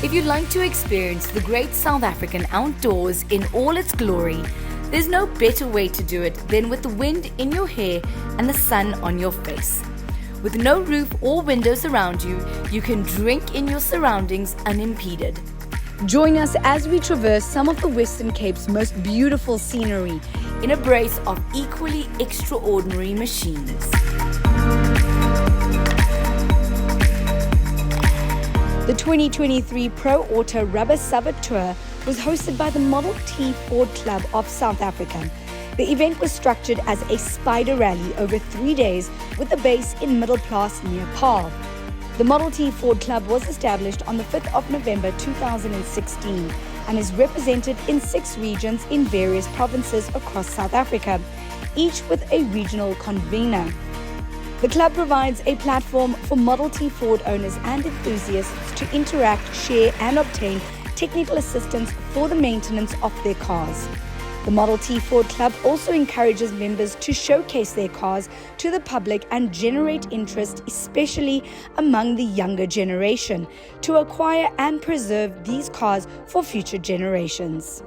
If you'd like to experience the great South African outdoors in all its glory, there's no better way to do it than with the wind in your hair and the sun on your face. With no roof or windows around you, you can drink in your surroundings unimpeded. Join us as we traverse some of the Western Cape's most beautiful scenery in a brace of equally extraordinary machines. The 2023 ProAuto Rubber Summit Tour was hosted by the Model T Ford Club of South Africa. The event was structured as a spider rally over 3 days with a base in Middelplaas near Paarl. The Model T Ford Club was established on the 5th of November 2016 and is represented in 6 regions in various provinces across South Africa, each with a regional convener. The club provides a platform for Model T Ford owners and enthusiasts to interact, share and obtain technical assistance for the maintenance of their cars. The Model T Ford Club also encourages members to showcase their cars to the public and generate interest, especially among the younger generation, to acquire and preserve these cars for future generations.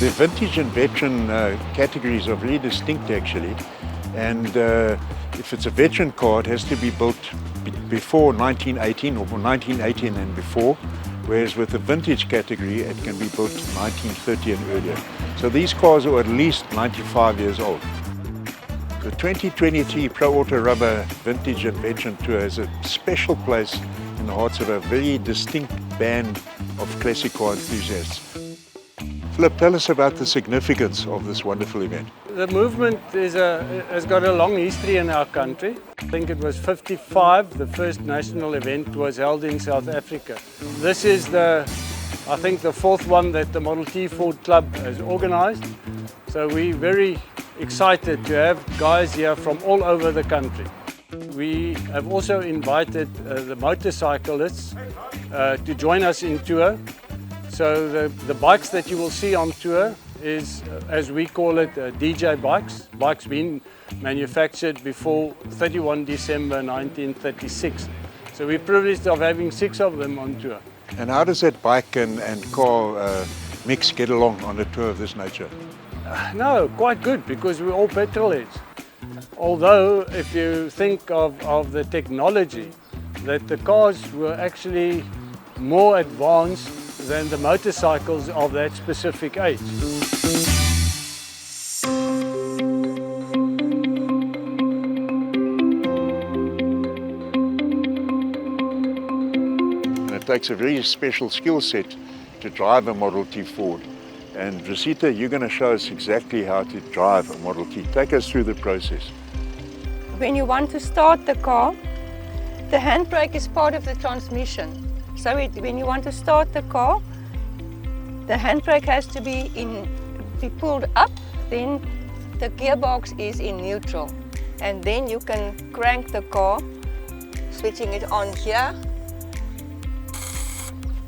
The vintage and veteran categories are really distinct actually, and if it's a veteran car it has to be built before 1918 or 1918 and before, whereas with the vintage category it can be built 1930 and earlier. So these cars are at least 95 years old. The 2023 ProAuto Rubber Vintage and Veteran Tour has a special place in the hearts of a very distinct band of classic car enthusiasts. Philip, tell us about the significance of this wonderful event. The movement has got a long history in our country. I think it was 55, the first national event was held in South Africa. This is the 4th one that the Model T Ford Club has organised. So we're very excited to have guys here from all over the country. We have also invited the motorcyclists to join us in tour. So the bikes that you will see on tour is, as we call it, DJ bikes. Bikes being manufactured before 31 December 1936. So we're privileged of having 6 of them on tour. And how does that bike and car mix get along on a tour of this nature? No, quite good, because we're all petrol heads. Although if you think of the technology, that the cars were actually more advanced than the motorcycles of that specific age. It takes a very special skill set to drive a Model T Ford. And Rosita, you're going to show us exactly how to drive a Model T. Take us through the process. When you want to start the car, the handbrake is part of the transmission. So when you want to start the car, the handbrake has to be pulled up, then the gearbox is in neutral. And then you can crank the car, switching it on here,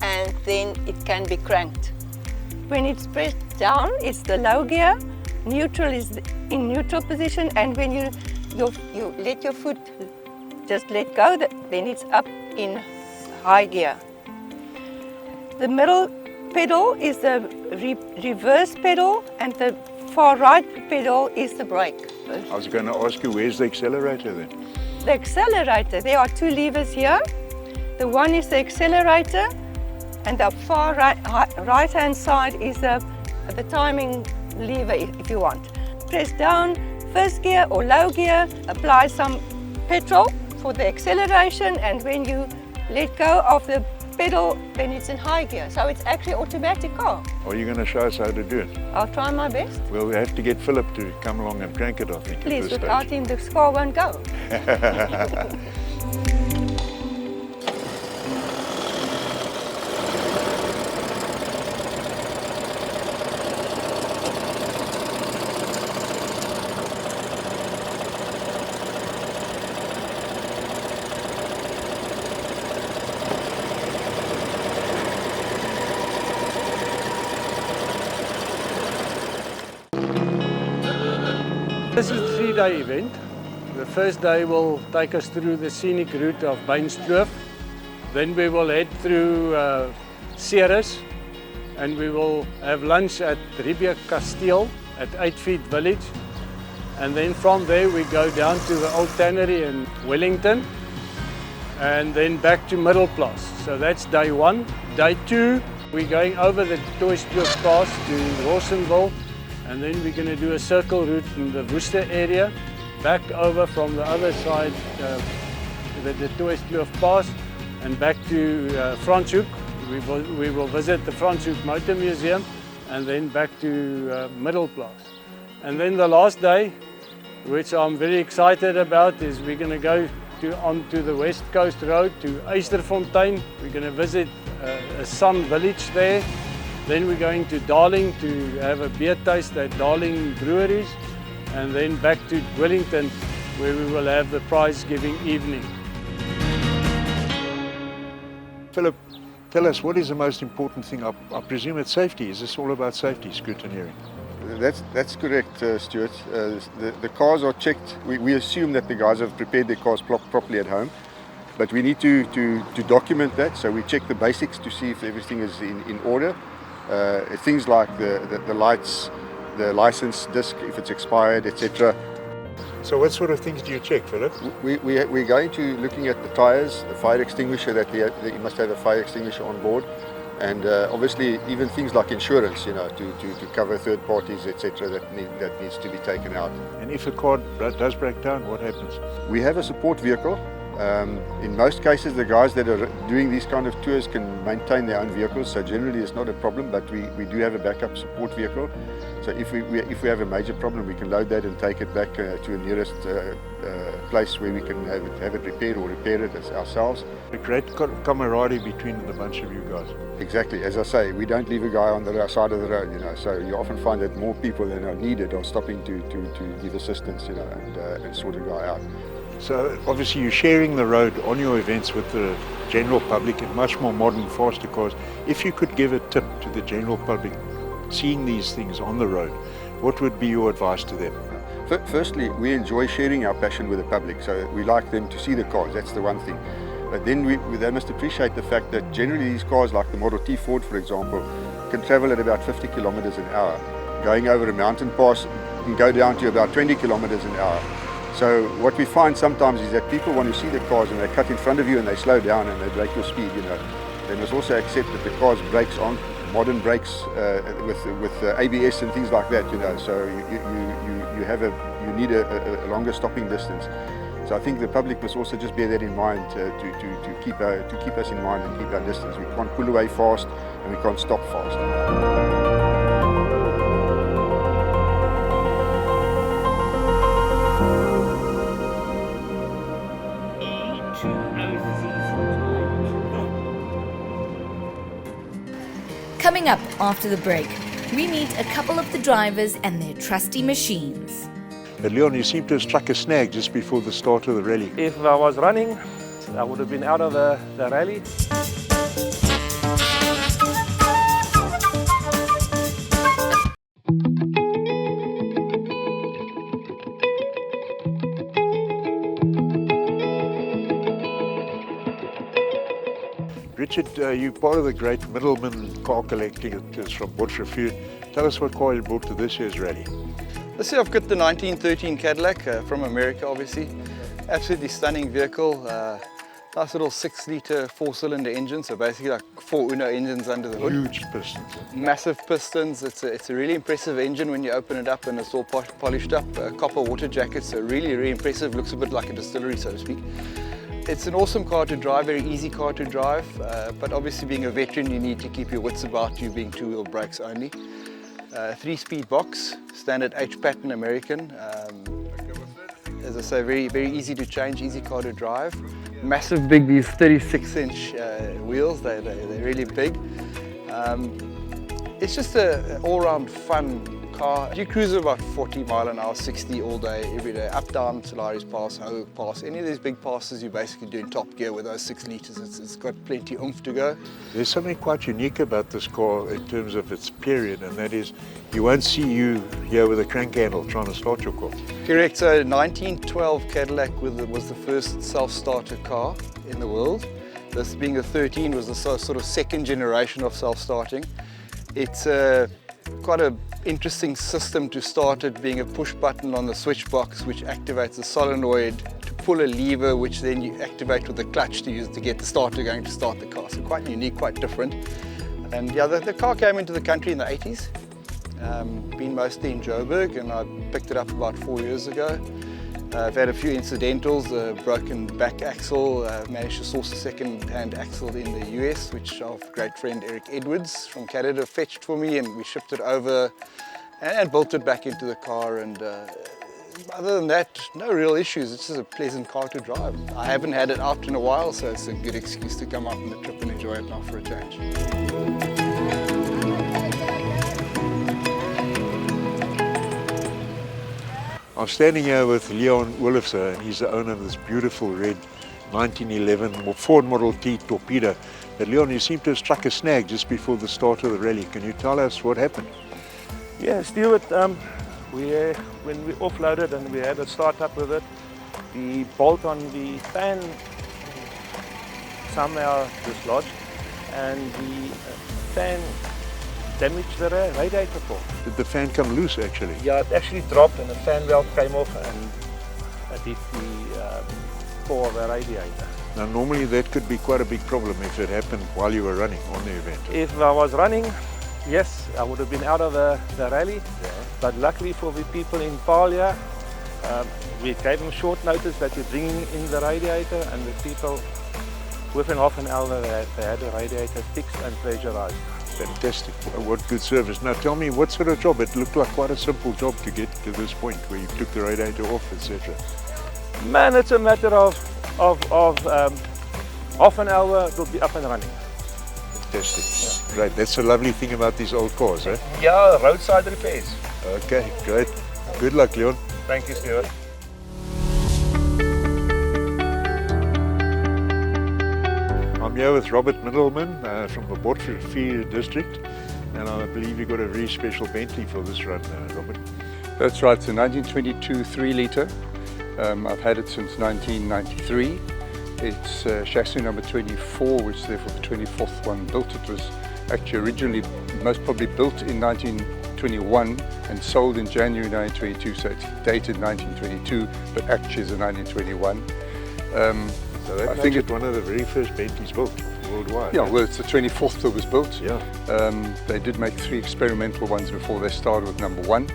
and then it can be cranked. When it's pressed down, it's the low gear, neutral is in neutral position, and when you let your foot just let go, then it's up in high gear. The middle pedal is the reverse pedal, and the far right pedal is the brake. I was going to ask you, where's the accelerator then? The accelerator, there are 2 levers here. The one is the accelerator, and the far right hand side is the timing lever if you want. Press down, first gear or low gear, apply some petrol for the acceleration, and when you let go of the pedal when it's in high gear. So it's actually automatic car. Are you going to show us how to do it? I'll try my best. Well, we have to get Philip to come along and crank it, I think. Please, at this without him the car won't go. This is a 3-day event. The first day will take us through the scenic route of Beinskloof. Then we will head through Ceres and we will have lunch at Riebeek Kasteel at 8 Feet Village. And then from there we go down to the old tannery in Wellington and then back to Middelplaas. So that's day 1. Day 2, we're going over the Toyskloof Pass to Rawsonville. And then we're going to do a circle route in the Worcester area, back over from the other side, the Toyskloof Pass, and back to Franschhoek. We will visit the Franschhoek Motor Museum, and then back to Middelplaas. And then the last day, which I'm very excited about, is we're going to go onto the West Coast Road to Eysterfontein. We're going to visit a Sun Village there. Then we're going to Darling to have a beer taste at Darling Breweries, and then back to Wellington where we will have the prize giving evening. Philip, tell us, what is the most important thing? I presume it's safety. Is this all about safety, scrutineering? That's correct, Stuart. The cars are checked. We assume that the guys have prepared their cars properly at home, but we need to document that. So we check the basics to see if everything is in order. Things like the lights, the license disc, if it's expired, etc. So what sort of things do you check, Philip? We're going to looking at the tyres, the fire extinguisher, that you must have a fire extinguisher on board, and obviously even things like insurance, you know, to cover third parties, etc. that needs to be taken out. And if a car does break down, what happens? We have a support vehicle. In most cases, the guys that are doing these kind of tours can maintain their own vehicles, so generally it's not a problem, but we do have a backup support vehicle. So if we have a major problem, we can load that and take it back to a nearest place where we can have it repaired or repair it ourselves. A great camaraderie between the bunch of you guys. Exactly. As I say, we don't leave a guy on the side of the road, you know, so you often find that more people than are needed are stopping to give assistance, you know, and sort a guy out. So obviously you're sharing the road on your events with the general public in much more modern, faster cars. If you could give a tip to the general public seeing these things on the road, what would be your advice to them? Firstly, we enjoy sharing our passion with the public, so we like them to see the cars, that's the one thing. But then they must appreciate the fact that generally these cars, like the Model T Ford for example, can travel at about 50 kilometers an hour. Going over a mountain pass can go down to about 20 kilometers an hour. So what we find sometimes is that people want to see the cars and they cut in front of you and they slow down and they break your speed, you know. They must also accept that the car's brakes aren't modern brakes with ABS and things like that, you know. So you need a longer stopping distance. So I think the public must also just bear that in mind to keep us in mind and keep our distance. We can't pull away fast and we can't stop fast. Coming up after the break, we meet a couple of the drivers and their trusty machines. Leon, you seem to have struck a snag just before the start of the rally. If I was running, I would have been out of the rally. Richard, you're part of the great middleman car collecting from Botchefeu. Tell us what car you brought to this year's rally. This year I've got the 1913 Cadillac from America, obviously. Absolutely stunning vehicle. Nice little 6-litre 4-cylinder engine, so basically like 4 Uno engines under the hood. Huge pistons. Massive pistons. It's a really impressive engine when you open it up, and it's all polished up. Copper water jackets, so really, really impressive. Looks a bit like a distillery, so to speak. It's an awesome car to drive, very easy car to drive, but obviously being a veteran you need to keep your wits about you, being two-wheel brakes only. 3-speed box, standard H-pattern American. As I say, very easy to change, easy car to drive. Massive big, these 36-inch wheels, they're really big. It's just an all-round fun car. You cruise at about 40 mile an hour, 60 all day, every day, up, down, Solaris Pass, Hogue Pass, any of these big passes you basically do in top gear with those 6 litres. It's got plenty oomph to go. There's something quite unique about this car in terms of its period, and that is you won't see you here with a crank handle trying to start your car. Correct, so 1912 Cadillac was the first self-starter car in the world. This being the 13 was the sort of second generation of self-starting. It's quite an interesting system to start it, being a push button on the switch box which activates the solenoid to pull a lever which then you activate with the clutch to use to get the starter going to start the car. So quite unique, quite different. And yeah, the car came into the country in the 80s. Been mostly in Joburg, and I picked it up about 4 years ago. I've had a few incidentals, a broken back axle, managed to source a second-hand axle in the US, which our great friend Eric Edwards from Canada fetched for me, and we shipped it over and built it back into the car. And other than that, no real issues. It's just a pleasant car to drive. I haven't had it out in a while, so it's a good excuse to come out on the trip and enjoy it now for a change. I'm standing here with Leon Willifser, and he's the owner of this beautiful red 1911 Ford Model T Torpedo. But Leon, you seem to have struck a snag just before the start of the rally. Can you tell us what happened? Yeah, Stuart, when we offloaded and we had a start up with it, the bolt on the fan somehow dislodged, and the fan damaged the radiator port. Did the fan come loose actually? Yeah, it actually dropped and the fan valve came off and it hit the core of the radiator. Now normally that could be quite a big problem if it happened while you were running on the event. If I was running, yes, I would have been out of the rally, but luckily for the people in Palia, we gave them short notice that we're bringing in the radiator, and the people, within half an hour, they had the radiator fixed and pressurized. Fantastic, what good service. Now tell me, what sort of job? It looked like quite a simple job to get to this point where you took the radiator off, etc. Man, it's a matter of half an hour, it will be up and running. Fantastic, yeah. Great, that's the lovely thing about these old cars, eh? Yeah, roadside repairs. Okay, great. Good luck, Leon. Thank you, Stuart. I'm here with Robert Middleman from the Botfield district, and I believe you got a very special Bentley for this run, Robert. That's right, it's a 1922 3-litre. I've had it since 1993. It's chassis number 24, which is therefore the 24th one built. It was actually originally most probably built in 1921 and sold in January 1922, so it's dated 1922, but actually is a 1921. So that makes it one of the very first Bentleys built worldwide. Yeah, well, it's the 24th that was built. Yeah. They did make 3 experimental ones before they started with number 1.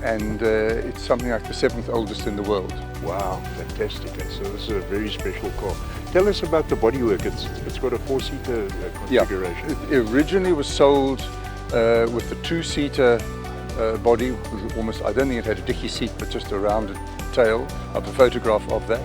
And it's something like the 7th oldest in the world. Wow, fantastic. So this is a very special car. Tell us about the bodywork. It's got a 4-seater configuration. Yeah. It originally was sold with the 2-seater body. Almost, I don't think it had a dicky seat, but just a rounded tail. I have a photograph of that.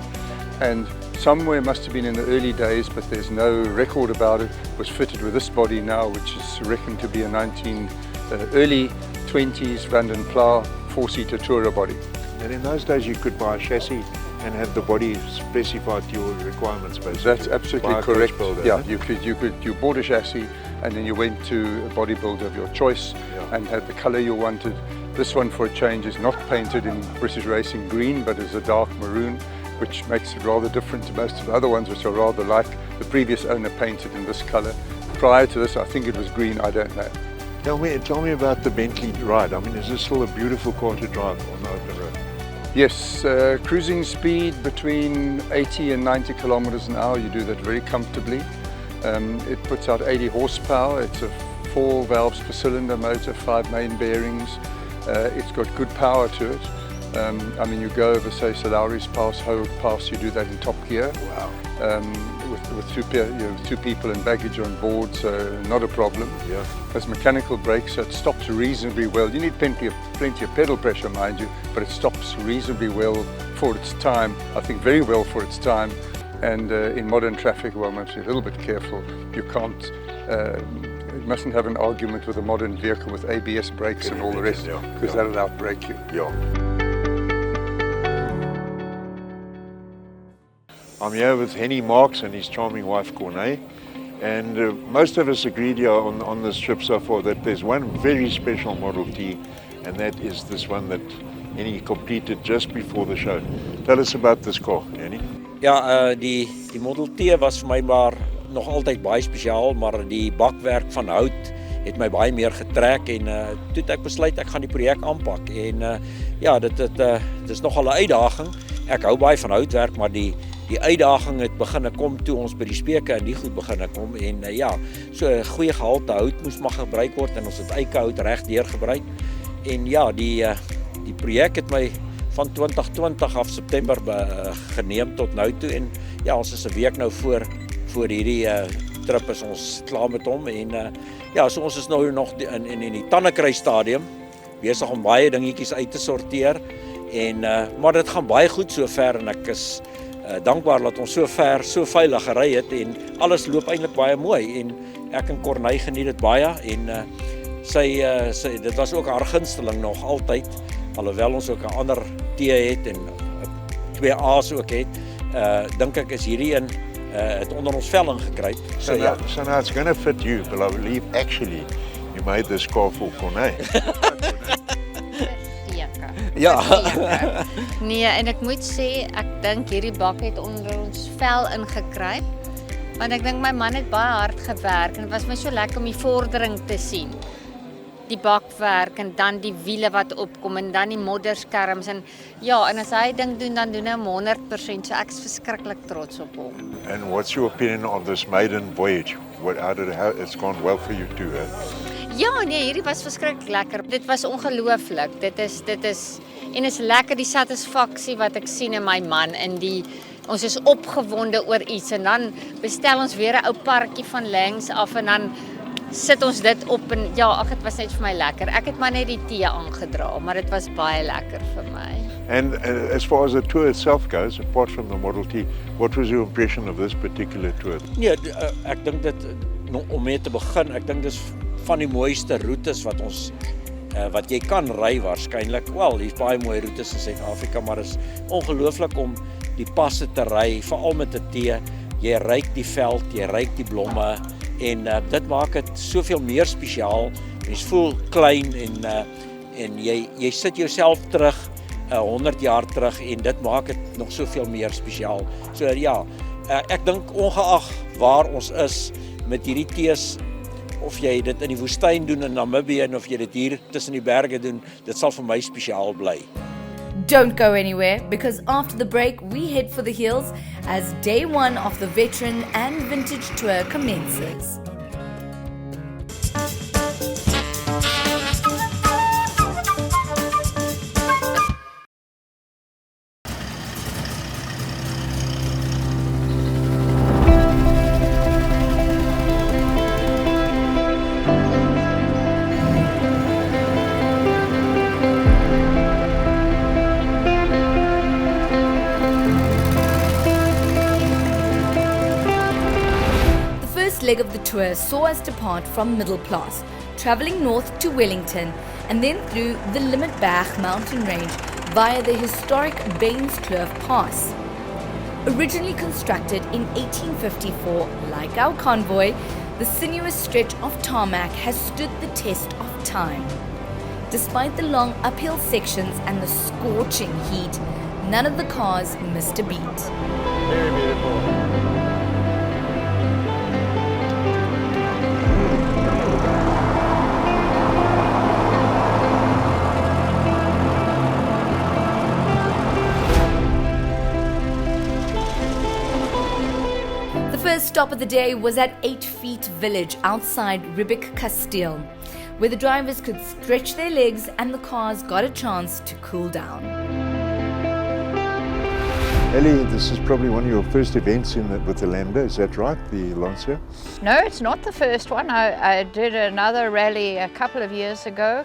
And somewhere must have been in the early days, but there's no record about it, was fitted with this body now, which is reckoned to be a early 20s Vanden Plough 4-seater tourer body. And in those days you could buy a chassis and have the body specified to your requirements basically. That's absolutely correct. Builder, yeah, you bought a chassis and then you went to a bodybuilder of your choice and had the colour you wanted. This one, for a change, is not painted in British Racing green, but is a dark maroon, which makes it rather different to most of the other ones, which are rather like the previous owner painted in this colour. Prior to this, I think it was green, I don't know. Tell me about the Bentley ride. I mean, is this still a beautiful car to drive on the open road? Yes, cruising speed between 80 and 90 kilometers an hour, you do that very comfortably. It puts out 80 horsepower, it's a 4 valves per cylinder motor, 5 main bearings. It's got good power to it. I mean, you go over, say, Solari's Pass, Harold Pass, you do that in top gear. Wow. With two people and baggage on board, so not a problem. Yeah. Has mechanical brakes, so it stops reasonably well. You need plenty of pedal pressure, mind you, but it stops reasonably well for its time. I think very well for its time. And in modern traffic, well, must be a little bit careful. You can't, you mustn't have an argument with a modern vehicle with ABS brakes and all the rest, because that'll outbrake you. Yeah. I'm here with Henny Marx and his charming wife Corne, and most of us agreed here on this trip so far that there's one very special Model T, and that is this one that Henny completed just before the show. Tell us about this car, Henny. Ja, die Model T was vir my maar nog altyd baie spesiaal, maar die bakwerk van hout het my baie meer getrek en toe het ek besluit ek gaan die projek aanpak en ja, dit is nogal 'n uitdaging. Ek hou baie van houtwerk, maar die uitdaging het begin kom toe ons by die speke en die goed begin kom en ja, so 'n goeie gehalte hout moes maar gebruik word en ons het eikehout reg deur gebruik. En ja, die projek het my van 2020 af September geneem tot nou toe en ja, ons is 'n week nou voor hierdie trip is ons klaar met hom en ja, so ons is nou nog in die tandekry stadium besig om baie dingetjies uit te sorteer en maar dit gaan baie goed sover en ek is dankbaar dat ons so ver so veilig gery het en alles loop eintlik baie mooi en ek en Corne geniet dit baie en sy dit was ook haar gunsteling nog altyd, alhoewel ons ook 'n ander T het en 2 A's ook het, dink ek is hierdie een het onder ons vel ingekry. So now it's going to fit you, but I believe actually you made this car for Corne. Ja. Nee, en ek moet sê, ek dink hierdie bak het onder ons vel ingekruip. Want ek dink my man het baie hard gewerk en dit was my so lekker om die vordering te sien. Die bakwerk en dan die wiele wat opkom en dan die modderskerms en ja, en as hy ding doen, dan doen hy 100%, so ek is verskriklik trots op hom. And what's your opinion of this maiden voyage? How it's gone well for you too, eh? Ja, nee, hierdie was verskriklik lekker. Dit was ongelooflik. Dit is en is lekker die satisfaksie wat ek sien in my man en ons is opgewonde oor iets en dan bestel ons weer 'n ou parkie van langs af en dan sit ons dit op en ja, ag dit was net vir my lekker. Ek het maar net die tee aangedra, maar dit was baie lekker vir my. And as far as the tour itself goes, apart from the Model T, what was your impression of this particular tour? Nee, ek dink dit om mee te begin, ek dink dis van die mooiste roetes wat ons wat jy kan ry waarskynlik. Wel, hier's baie mooi roetes in Suid-Afrika, maar is ongelooflik om die passe te ry, veral met 'n T. Jy ruik die veld, jy ruik die blomme en dit maak dit soveel meer spesiaal. Mens voel klein en jy sit jouself terug 100 jaar terug en dit maak dit nog soveel meer spesiaal. So ja, ek dink ongeag waar ons is met hierdie T's, of jy dit in die woestyn doen in Namibië en of jy dit hier tussen die berge doen, dit sal vir my spesiaal bly. Don't go anywhere, because after the break we head for the hills as day 1 of the veteran and vintage tour commences. Leg of the tour saw us depart from Middelplaas, travelling north to Wellington and then through the Limmerberg mountain range via the historic Bainskloof Pass. Originally constructed in 1854, like our convoy, the sinuous stretch of tarmac has stood the test of time. Despite the long uphill sections and the scorching heat, none of the cars missed a beat. Very beautiful. The first stop of the day was at 8 Feet Village outside Riebeek Kasteel. where the drivers could stretch their legs and the cars got a chance to cool down. Ellie, this is probably one of your first events with the Lambda, is that right, the Lancia? No, it's not the first one. I did another rally a couple of years ago,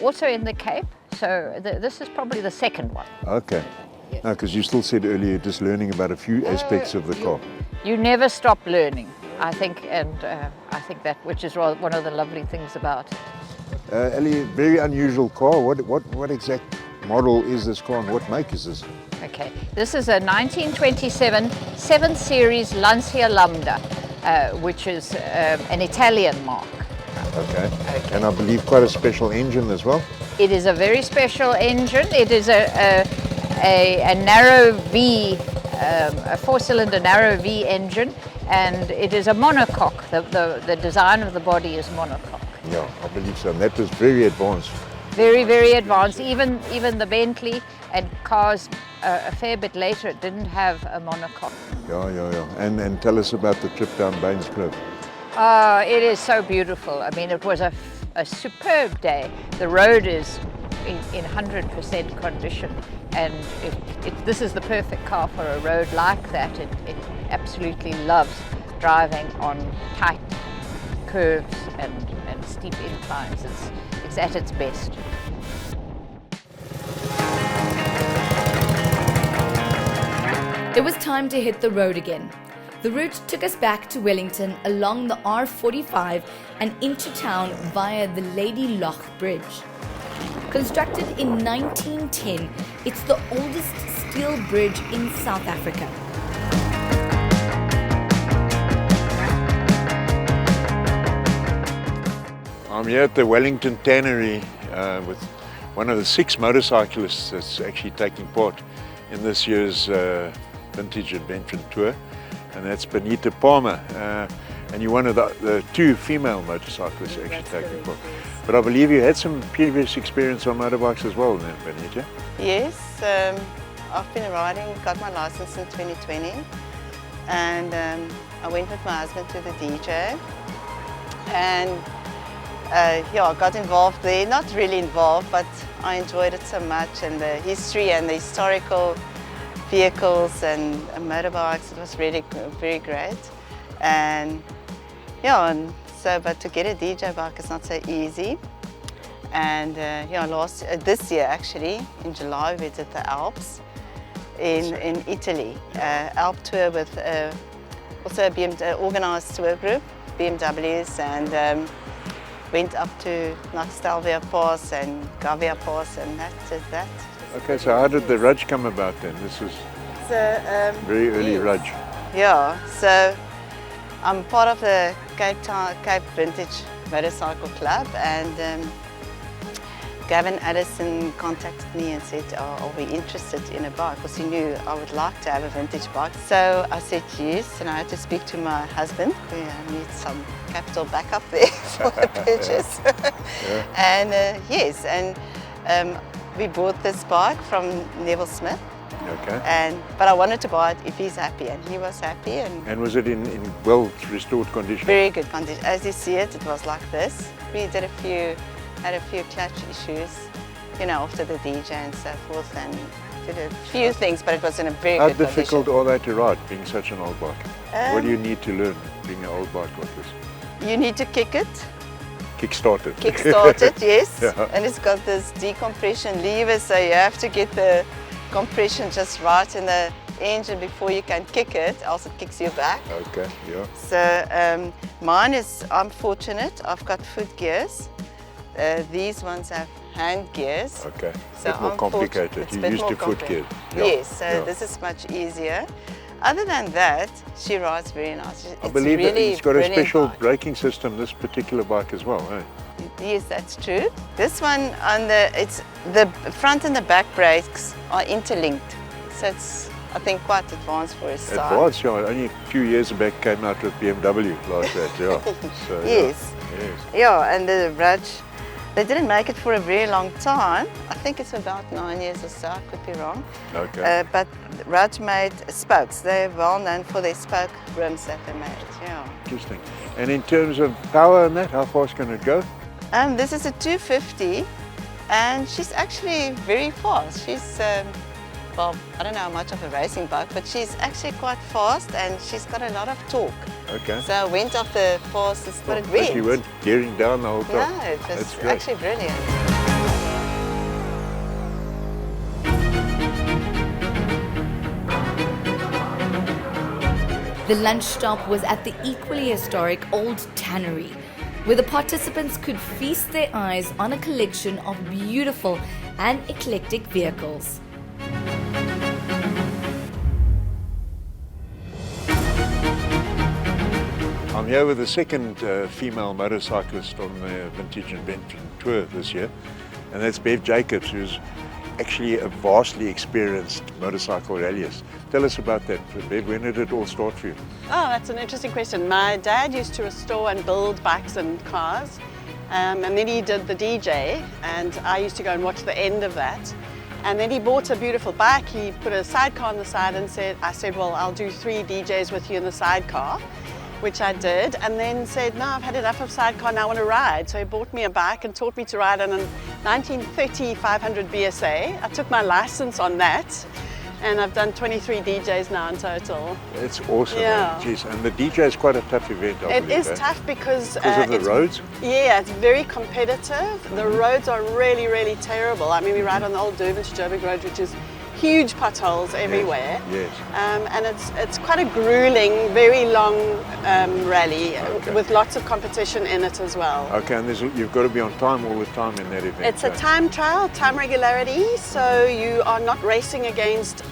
also in the Cape, so this is probably the second one. Okay. No, because you still said earlier just learning about a few aspects of the car. You never stop learning, I think, and I think that which is one of the lovely things about it. Ellie, very unusual car. What exact model is this car and what make is this? Okay, this is a 1927 7 Series Lancia Lambda, which is an Italian mark. Okay. And I believe quite a special engine as well? It is a very special engine. It is a narrow V, a 4-cylinder narrow V engine, and it is a monocoque. The design of the body is monocoque. Yeah, I believe so. And that was very advanced. Very, very advanced. Even the Bentley and cars a fair bit later didn't have a monocoque. Yeah. And tell us about the trip down Baines Cliff. It is so beautiful. I mean, it was a superb day. The road is in 100% condition, and this is the perfect car for a road like that. It absolutely loves driving on tight curves and steep inclines. It's at its best. It was time to hit the road again. The route took us back to Wellington along the R45 and into town via the Lady Loch Bridge. Constructed in 1910, it's the oldest steel bridge in South Africa. I'm here at the Wellington Tannery with one of the 6 motorcyclists that's actually taking part in this year's Vintage Adventure Tour, and that's Benita Palmer. And you're one of the 2 female motorcyclists actually taking part. But I believe you had some previous experience on motorbikes as well, then, Benita? Yes, I've been riding, got my license in 2020, and I went with my husband to the DJ, and I got involved there, not really involved, but I enjoyed it so much, and the history and the historical vehicles and motorbikes, it was really very great. And but to get a DJ bike is not so easy. And this year actually, in July, we did the Alps in Italy, Alp tour with also a organised tour group, BMWs, and went up to Stelvio Pass and Gavia Pass, and that. Okay, so how did the Rudge come about then? This was very early Rudge. Yeah, so I'm part of the Cape Vintage Motorcycle Club, and Gavin Addison contacted me and said, are we interested in a bike? Because he knew I would like to have a vintage bike. So I said yes, and I had to speak to my husband. We need some capital backup there for the purchase. And yes, and we bought this bike from Neville Smith. Okay. But I wanted to buy it if he's happy, and he was happy. And was it in well restored condition? Very good condition. As you see it, it was like this. We had a few clutch issues, after the DJ and so forth, and did a few things, but it was in a very good condition. How difficult are they to ride, being such an old bike? What do you need to learn, being an old bike like this? You need to kick it. Kickstart it. Kickstart it, yes. Yeah. And it's got this decompression lever, so you have to get the compression just right in the engine before you can kick it, else it kicks you back. Okay, yeah. So mine is, I'm fortunate, I've got foot gears. These ones have hand gears. Okay, so a bit more complicated. You're used to foot gears. Yes, so this is much easier. Other than that, she rides very nice. I believe it's got a special braking system, this particular bike as well, eh? Yes, that's true. This one, the front and the back brakes are interlinked. So it's, I think, quite advanced for its size. Advanced, yeah. Only a few years back came out with BMW like that, yeah. So, yes. Yeah, and the Rudge, they didn't make it for a very long time. I think it's about 9 years or so, I could be wrong. Okay. But Rudge made spokes. They're well known for their spoke rims that they made, yeah. Interesting. And in terms of power and that, how fast can it go? This is a 250, and she's actually very fast. She's, well, I don't know how much of a racing bike, but she's actually quite fast and she's got a lot of torque. Okay. So I went off the fastest, but it But went. you weren't gearing down the whole time. No, it was That's great. actually brilliant. The lunch stop was at the equally historic Old Tannery, where the participants could feast their eyes on a collection of beautiful and eclectic vehicles. I'm here with the second female motorcyclist on the Vintage Invention Tour this year, and that's Bev Jacobs, who's actually a vastly experienced motorcycle rallyist. Tell us about that, Bev. When did it all start for you? Oh, that's an interesting question. My dad used to restore and build bikes and cars, and then he did the DJ, and I used to go and watch the end of that. And then he bought a beautiful bike. He put a sidecar on the side and I said, well, I'll do 3 DJs with you in the sidecar, which I did, and then said, no, I've had enough of sidecar, now I want to ride. So he bought me a bike and taught me to ride on a 1930 500 BSA. I took my license on that, and I've done 23 DJs now in total. It's awesome. Yeah. Jeez. And the DJ is quite a tough event, I It believe, is eh? tough because of the roads? Yeah, it's very competitive. The roads are really, really terrible. I mean, we ride on the old Durban to Joburg Road, which is huge potholes everywhere. Yes. And it's quite a grueling, very long rally with lots of competition in it as well. Okay, and you've got to be on time all the time in that event. It's a time trial, time regularity, so you are not racing against,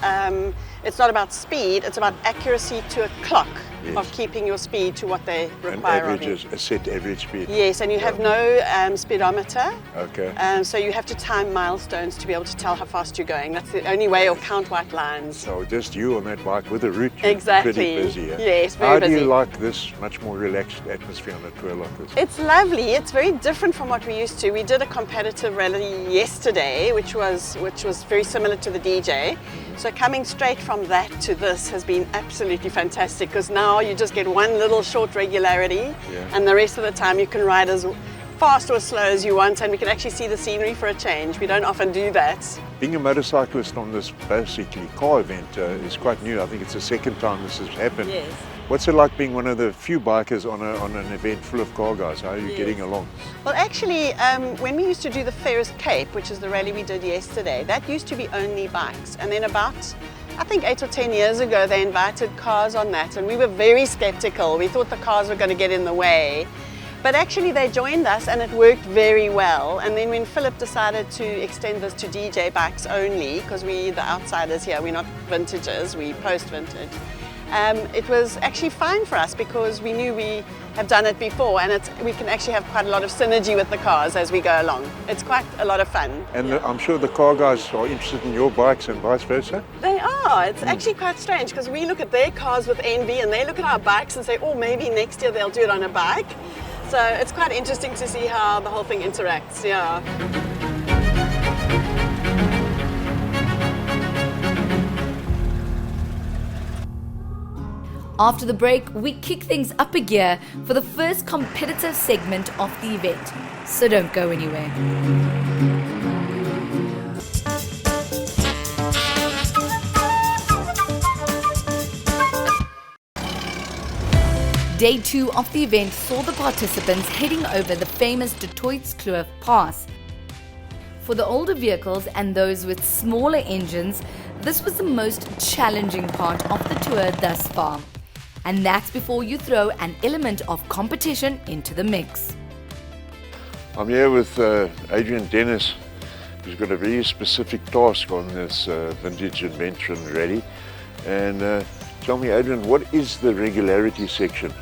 it's not about speed, it's about accuracy to a clock of keeping your speed to what they require of you. A set average speed. Yes, and you have no speedometer. Okay. So you have to time milestones to be able to tell how fast you're going. That's the only way, or count white lines. So just you on that bike with a route, you're Exactly. pretty busy. Yeah? Yes, very How busy. do you like this much more relaxed atmosphere on a tour like this? It's lovely. It's very different from what we used to. We did a competitive rally yesterday, which was very similar to the DJ. So coming straight from that to this has been absolutely fantastic, because now you just get one little short regularity, and the rest of the time you can ride as fast or as slow as you want, and we can actually see the scenery for a change. We don't often do that. Being a motorcyclist on this basically car event is quite new. I think it's the second time this has happened. Yes. What's it like being one of the few bikers on an event full of car guys? How are you getting along? Well, actually, when we used to do the Ferris Cape, which is the rally we did yesterday, that used to be only bikes. And then about, I think 8 or 10 years ago, they invited cars on that, and we were very skeptical. We thought the cars were going to get in the way. But actually they joined us and it worked very well. And then when Philip decided to extend this to DJ bikes only, because we're the outsiders here, we're not vintages, we post-vintage, it was actually fine for us, because we knew we have done it before, and we can actually have quite a lot of synergy with the cars as we go along. It's quite a lot of fun. And I'm sure the car guys are interested in your bikes and vice versa? They are. It's actually quite strange, because we look at their cars with envy and they look at our bikes and say, oh, maybe next year they'll do it on a bike. So it's quite interesting to see how the whole thing interacts, yeah. After the break, we kick things up a gear for the first competitive segment of the event. So don't go anywhere. Day 2 of the event saw the participants heading over the famous De Kloof Pass. For the older vehicles and those with smaller engines, this was the most challenging part of the tour thus far. And that's before you throw an element of competition into the mix. I'm here with Adrian Dennis, who's got a very specific task on this Vintage Invention rally. And tell me, Adrian, what is the regularity section?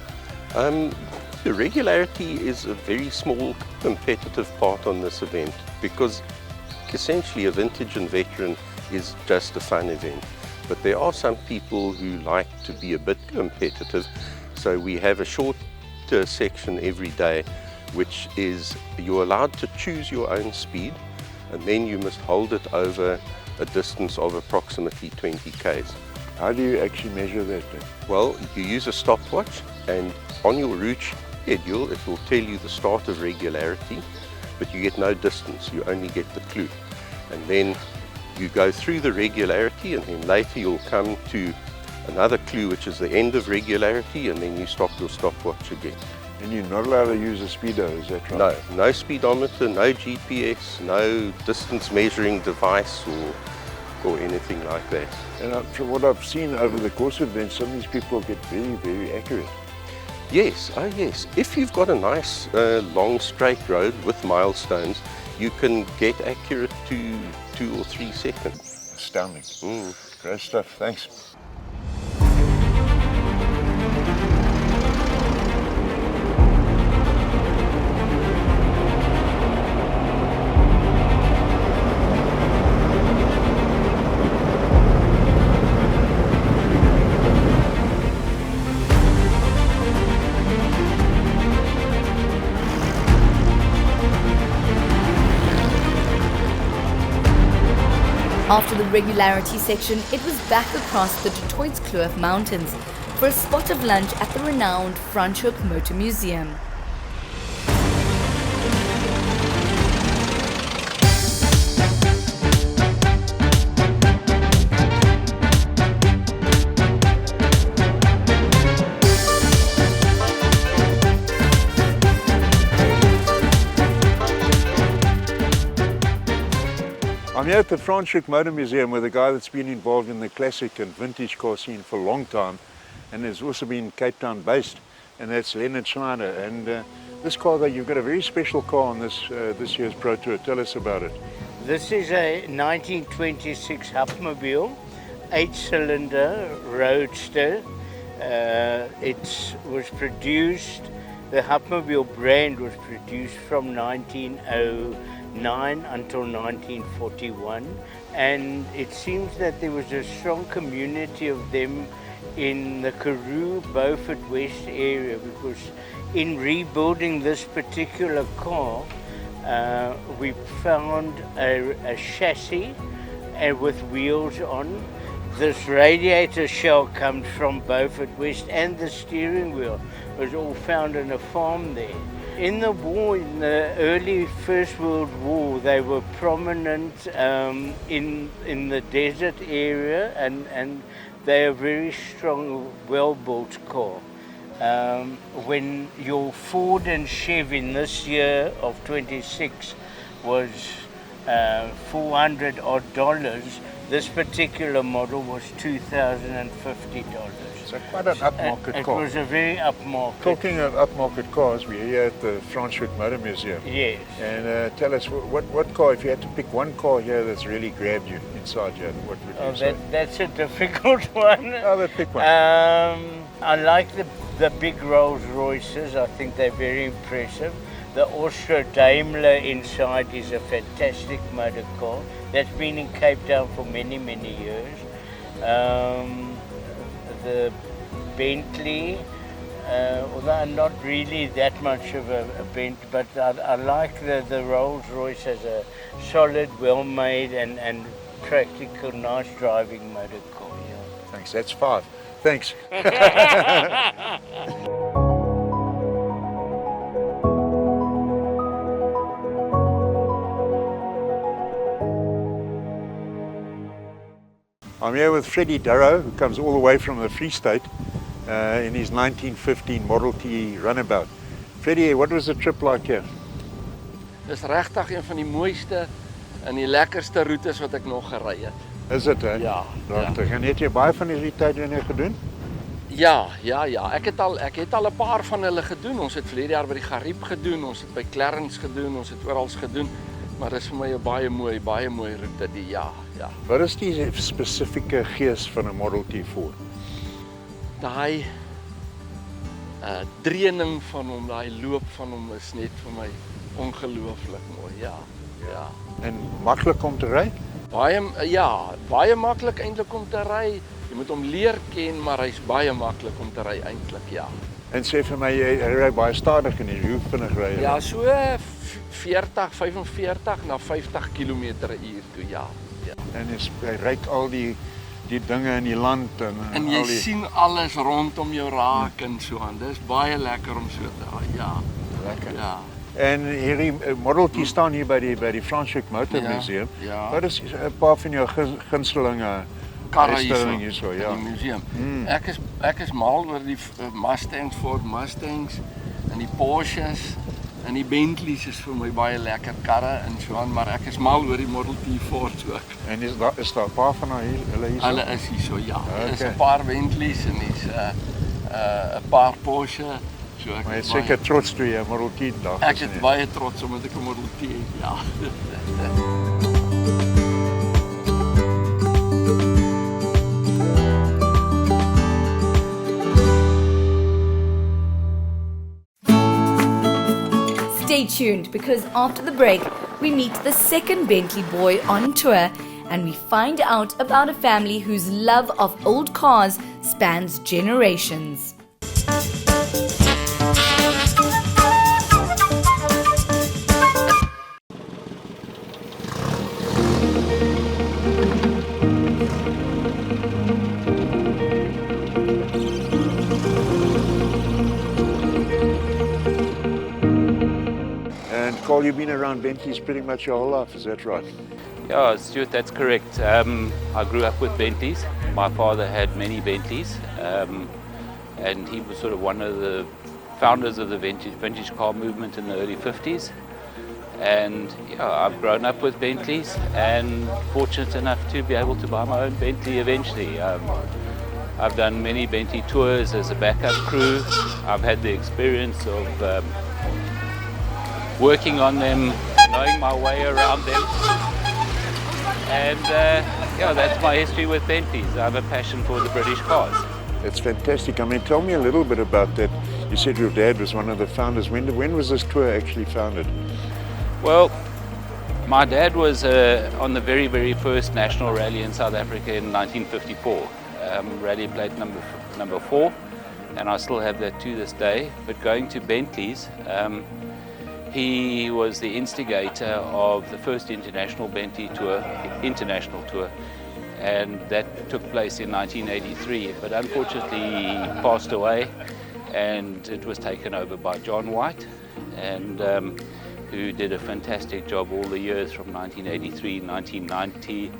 The regularity is a very small competitive part on this event, because essentially a Vintage and Veteran is just a fun event. But there are some people who like to be a bit competitive, so we have a shorter section every day, which is you're allowed to choose your own speed, and then you must hold it over a distance of approximately 20 k's. How do you actually measure that then? Well, you use a stopwatch, and on your route schedule, it will tell you the start of regularity, but you get no distance, you only get the clue. And then you go through the regularity, and then later you'll come to another clue, which is the end of regularity, and then you stop your stopwatch again. And you're not allowed to use a speedo, is that right? No speedometer, no GPS, no distance measuring device or anything like that. And from what I've seen over the course of events, some of these people get very, very accurate. Yes, oh yes. If you've got a nice long straight road with milestones, you can get accurate to 2 or 3 seconds. Astounding. Great stuff, thanks. After the regularity section, it was back across the Kloof Mountains for a spot of lunch at the renowned Franschhoek Motor Museum. I'm here at the Franschhoek Motor Museum with a guy that's been involved in the classic and vintage car scene for a long time, and has also been Cape Town based, and that's Leonard Schneider. And this car, though, you've got a very special car on this year's Pro Tour. Tell us about it. This is a 1926 Hotmobile, 8-cylinder roadster. It was produced, the Hotmobile brand was produced from 1909 until 1941, and it seems that there was a strong community of them in the Karoo, Beaufort West area, because in rebuilding this particular car, we found a chassis with wheels on. This radiator shell comes from Beaufort West, and the steering wheel was all found in a farm there. In the war, in the early First World War, they were prominent in the desert area, and they are very strong, well-built car. When your Ford and Chevy in this year of 26 was $400 odd, this particular model was $2,050. So quite an upmarket car. It was a very upmarket. Talking of upmarket cars, we're here at the Franschhoek Motor Museum. Yes. And tell us, what car, if you had to pick one car here that's really grabbed you inside here, what would you say? That's a difficult one. Oh, but pick one. I like the big Rolls Royces. I think they're very impressive. The Austro Daimler inside is a fantastic motor car. That's been in Cape Town for many, many years. The Bentley, although I'm not really that much of a Bentley, but I like the Rolls Royce as a solid, well-made and practical, nice driving motor car. Yeah. Thanks, that's 5. Thanks. I'm here with Freddie Darrow, who comes all the way from the Free State in his 1915 Model T runabout. Freddie, what was the trip like here? Dis regtig een van die mooiste en die lekkerste roetes wat ek nog gery het. Is dit, hè? Ja. Regtig. En het jy baie van hierdie tydrenne gedoen? Ja. Ek het al 'n paar van hulle gedoen. Ons het verlede jaar by die Gariep gedoen, ons het by Clarence gedoen, ons het oral gedoen. Maar dis vir my 'n baie mooi roete die ja. Wat is die spesifieke gees van 'n Model T Ford? Daai dreuning van hom, daai loop van hom is net vir my ongelooflik mooi. Ja. En maklik om te ry? Baie maklik eintlik om te ry. Jy moet hom leer ken, maar hy's baie maklik om te ry eintlik, ja. En sê vir my, jy ry baie stadig en hoe vinnig ry jy? Ja, so 40, 45 na 50 km/h toe, ja. En jy ryk al die die dinge in die land En jy al die... sien alles rondom jou raak en so aan. Dis baie lekker om so te ja. Lekker. Ja. En hierdie Model T staan hier by die Franschhoek Motor Museum. Ja. Wat is 'n paar van jou gunstelinge karre hierso, ja. in die museum. Ek is mal oor die Mustangs, Ford Mustangs en die Porsches en die Bentleys is vir my baie lekker karre en so aan, maar ek is mal oor die Model T Ford ook. En is daar 'n paar van hulle hierso? Hulle is hierso, ja. Okay. Is 'n paar Bentleys en is 'n paar Porsche. So ek maar jy is seker trots toe jy 'n Model T dag Ek is baie trots omdat ek 'n Model T het, ja. Stay tuned because after the break, we meet the second Bentley boy on tour and we find out about a family whose love of old cars spans generations. Carl, you've been around Bentleys pretty much your whole life, is that right? Yeah, Stuart, that's correct. I grew up with Bentleys. My father had many Bentleys, and he was sort of one of the founders of the vintage car movement in the early 50s. And yeah, I've grown up with Bentleys and fortunate enough to be able to buy my own Bentley eventually. I've done many Bentley tours as a backup crew. I've had the experience of working on them, knowing my way around them. And yeah, that's my history with Bentleys. I have a passion for the British cars. That's fantastic. I mean, tell me a little bit about that. You said your dad was one of the founders. When was this tour actually founded? Well, my dad was on the very, very first national rally in South Africa in 1954, rally plate number 4, and I still have that to this day. But going to Bentleys, he was the instigator of the first international Bentley tour, and that took place in 1983. But unfortunately, he passed away, and it was taken over by John White, and who did a fantastic job all the years from 1983, 1990,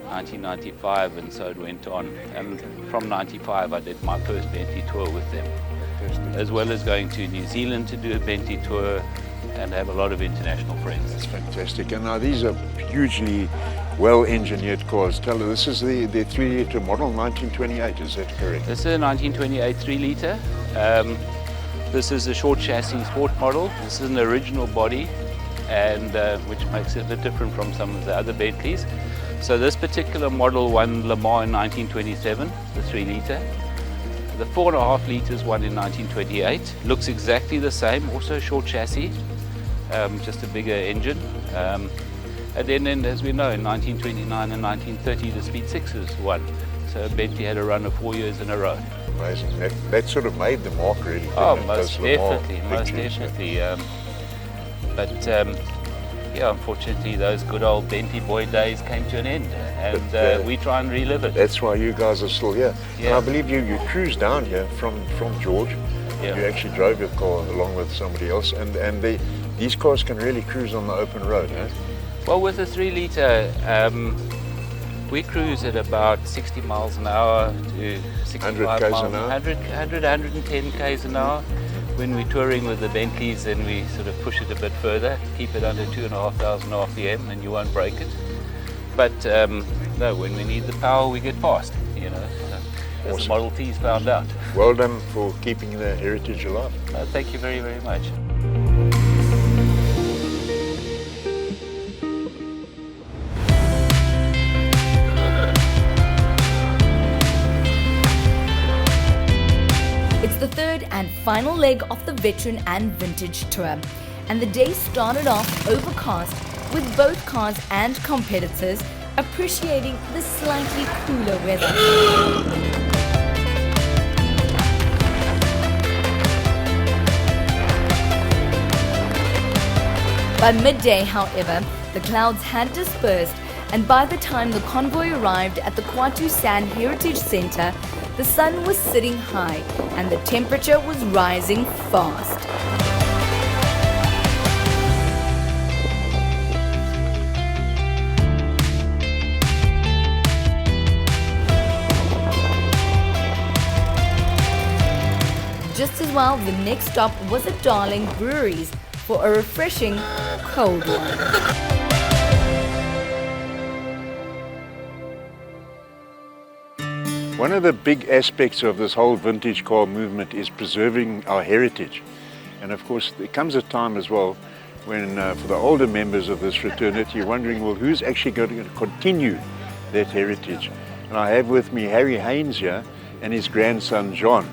1995, and so it went on. And from 95, I did my first Bentley tour with them, as well as going to New Zealand to do a Bentley tour and have a lot of international friends. That's fantastic. And now these are hugely well-engineered cars. Tell us, this is the 3-litre model, 1928, is that correct? This is a 1928 3-litre. This is a short chassis sport model. This is an original body, and which makes it a bit different from some of the other Bentleys. So this particular model won Le Mans in 1927, the 3-litre. The 4.5 litres won in 1928. Looks exactly the same, also short chassis, just a bigger engine. And then, as we know, in 1929 and 1930, the Speed 6s won. So Bentley had a run of 4 years in a row. Amazing. That sort of made the mark, really. Oh, most definitely, most definitely. Yeah, unfortunately, those good old Bentley boy days came to an end, and we try and relive it. That's why you guys are still here. Yeah. And I believe you cruised down here from George. Yeah. You actually drove your car along with somebody else, and these cars can really cruise on the open road, eh? Well, with a 3-litre, we cruise at about 60 miles an hour to 65 100 k's miles an hour? 110 k's an hour. When we're touring with the Bentleys, then we sort of push it a bit further, keep it under 2,500 RPM, and you won't break it. But no, when we need the power, we get past, you know. So, as the Model T's found out. Well done for keeping the heritage alive. Thank you very, very much. It's the third and final leg of the veteran and vintage tour, and the day started off overcast with both cars and competitors appreciating the slightly cooler weather. By midday, however, the clouds had dispersed and by the time the convoy arrived at the Kwatu Sand Heritage Centre, the sun was sitting high and the temperature was rising fast. Just as well, the next stop was at Darling Breweries for a refreshing cold one. One of the big aspects of this whole vintage car movement is preserving our heritage. And of course, there comes a time as well when for the older members of this fraternity, you're wondering, well, who's actually going to continue that heritage? And I have with me Harry Haynes here and his grandson, John.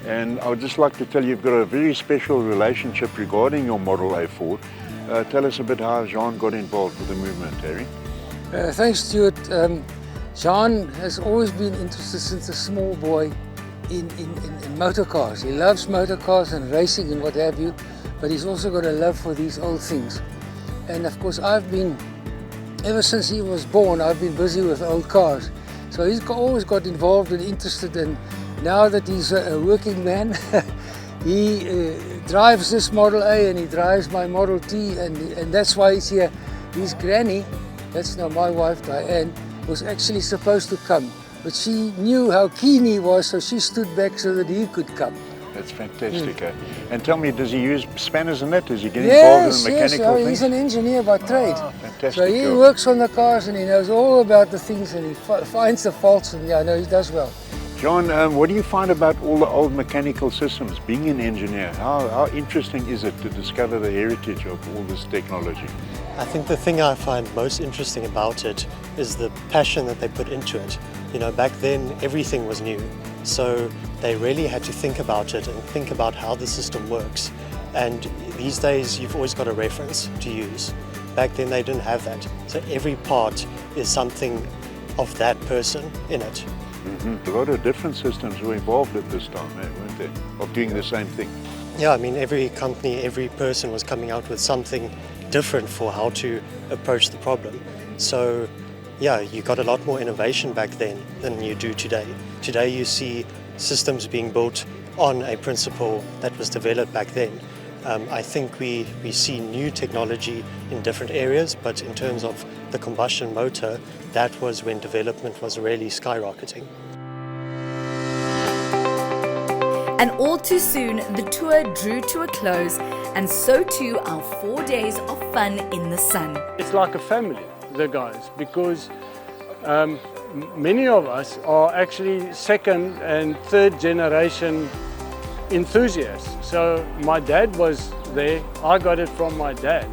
And I would just like to tell you, you've got a very special relationship regarding your Model A Ford. Tell us a bit how John got involved with the movement, Harry. Thanks, Stuart. John has always been interested since a small boy in motor cars. He loves motor cars and racing and what have you, but he's also got a love for these old things. And of course, ever since he was born, I've been busy with old cars. So he's always got involved and interested, and now that he's a working man, he drives this Model A and he drives my Model T, and that's why he's here. His granny, that's now my wife Diane, was actually supposed to come, but she knew how keen he was, so she stood back so that he could come. That's fantastic. And tell me, does he use spanners and that? Does he get involved in the mechanical things? He's an engineer by trade. Fantastic. So he works on the cars and he knows all about the things, and he finds the faults, and yeah, no, he does well. John, what do you find about all the old mechanical systems? Being an engineer, how interesting is it to discover the heritage of all this technology? I think the thing I find most interesting about it is the passion that they put into it. You know, back then everything was new, so they really had to think about it and think about how the system works. And these days you've always got a reference to use. Back then they didn't have that, so every part is something of that person in it. A lot of different systems were involved at this time, weren't they, of doing the same thing? Yeah, I mean, every company, every person was coming out with something different for how to approach the problem. So, yeah, you got a lot more innovation back then than you do today. Today you see systems being built on a principle that was developed back then. I think we see new technology in different areas, but in terms of the combustion motor, that was when development was really skyrocketing. And all too soon, the tour drew to a close, and so too our 4 days of fun in the sun. It's like a family, the guys, because many of us are actually second and third generation enthusiasts. So my dad was there, I got it from my dad,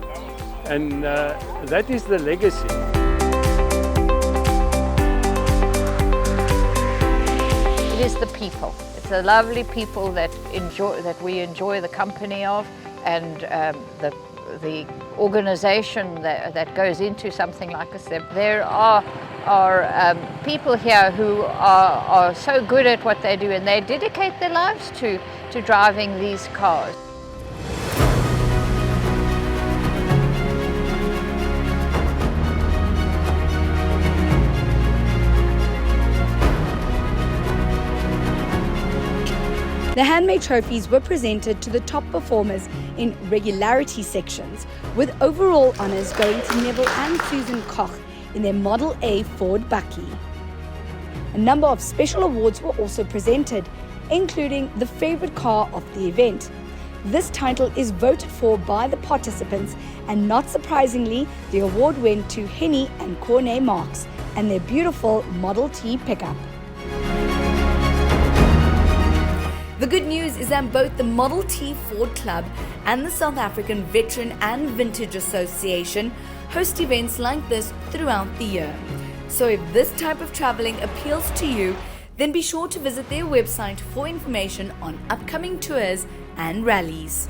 and that is the legacy. It is the people. It's the lovely people that we enjoy the company of, and the organisation that goes into something like this. There are people here who are so good at what they do, and they dedicate their lives to driving these cars. The handmade trophies were presented to the top performers in regularity sections, with overall honours going to Neville and Susan Koch in their Model A Ford Bucky. A number of special awards were also presented, including the favourite car of the event. This title is voted for by the participants, and not surprisingly, the award went to Henny and Marx and their beautiful Model T pickup. The good news is that both the Model T Ford Club and the South African Veteran and Vintage Association host events like this throughout the year. So if this type of traveling appeals to you, then be sure to visit their website for information on upcoming tours and rallies.